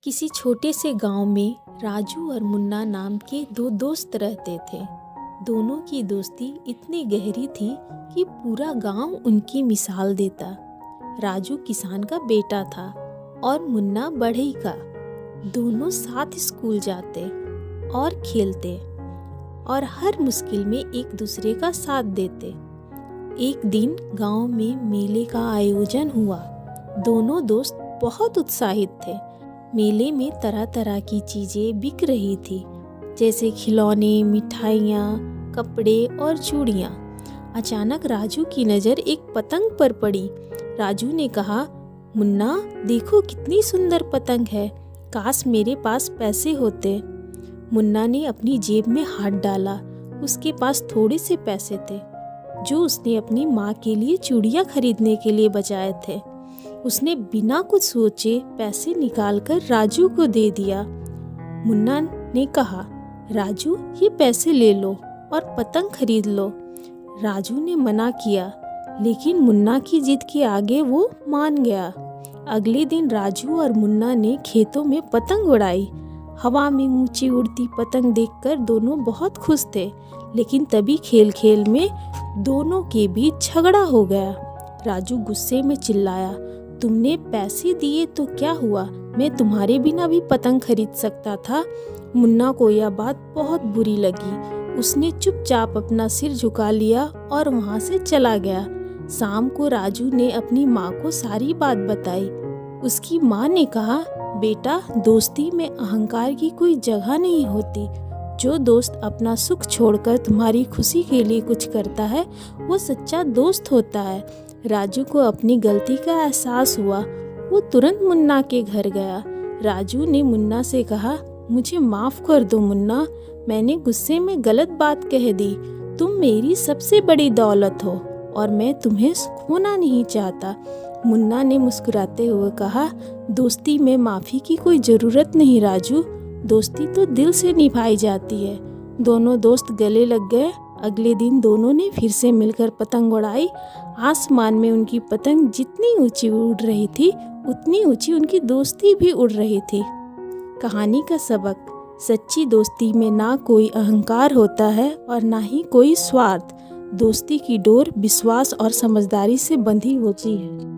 किसी छोटे से गांव में राजू और मुन्ना नाम के दो दोस्त रहते थे। दोनों की दोस्ती इतनी गहरी थी कि पूरा गांव उनकी मिसाल देता। राजू किसान का बेटा था और मुन्ना बढ़ई का। दोनों साथ स्कूल जाते और खेलते और हर मुश्किल में एक दूसरे का साथ देते। एक दिन गांव में मेले का आयोजन हुआ। दोनों दोस्त बहुत उत्साहित थे। मेले में तरह तरह की चीजें बिक रही थी, जैसे खिलौने, मिठाइयाँ, कपड़े और चूड़ियाँ। अचानक राजू की नज़र एक पतंग पर पड़ी। राजू ने कहा, मुन्ना देखो कितनी सुंदर पतंग है, काश मेरे पास पैसे होते। मुन्ना ने अपनी जेब में हाथ डाला। उसके पास थोड़े से पैसे थे जो उसने अपनी माँ के लिए चूड़ियाँ खरीदने के लिए बचाए थे। उसने बिना कुछ सोचे पैसे निकालकर राजू को दे दिया। मुन्ना ने कहा, राजू ये पैसे ले लो और पतंग खरीद लो। राजू ने मना किया, लेकिन मुन्ना की जिद के आगे वो मान गया। अगले दिन राजू और मुन्ना ने खेतों में पतंग उड़ाई। हवा में ऊंची उड़ती पतंग देखकर दोनों बहुत खुश थे, लेकिन तभी खेल खेल में दोनों के बीच झगड़ा हो गया। राजू गुस्से में चिल्लाया, तुमने पैसे दिए तो क्या हुआ, मैं तुम्हारे बिना भी पतंग खरीद सकता था। मुन्ना को यह बात बहुत बुरी लगी। उसने चुपचाप अपना सिर झुका लिया और वहां से चला गया। शाम को राजू ने अपनी माँ को सारी बात बताई। उसकी माँ ने कहा, बेटा दोस्ती में अहंकार की कोई जगह नहीं होती। जो दोस्त अपना सुख छोड़कर तुम्हारी खुशी के लिए कुछ करता है वो सच्चा दोस्त होता है। राजू को अपनी गलती का एहसास हुआ। वो तुरंत मुन्ना के घर गया। राजू ने मुन्ना से कहा, मुझे माफ़ कर दो मुन्ना, मैंने गुस्से में गलत बात कह दी। तुम मेरी सबसे बड़ी दौलत हो और मैं तुम्हें खोना नहीं चाहता। मुन्ना ने मुस्कुराते हुए कहा, दोस्ती में माफ़ी की कोई ज़रूरत नहीं राजू, दोस्ती तो दिल से निभाई जाती है। दोनों दोस्त गले लग गए। अगले दिन दोनों ने फिर से मिलकर पतंग उड़ाई। आसमान में उनकी पतंग जितनी ऊंची उड़ रही थी उतनी ऊंची उनकी दोस्ती भी उड़ रही थी। कहानी का सबक, सच्ची दोस्ती में ना कोई अहंकार होता है और ना ही कोई स्वार्थ। दोस्ती की डोर विश्वास और समझदारी से बंधी होती है।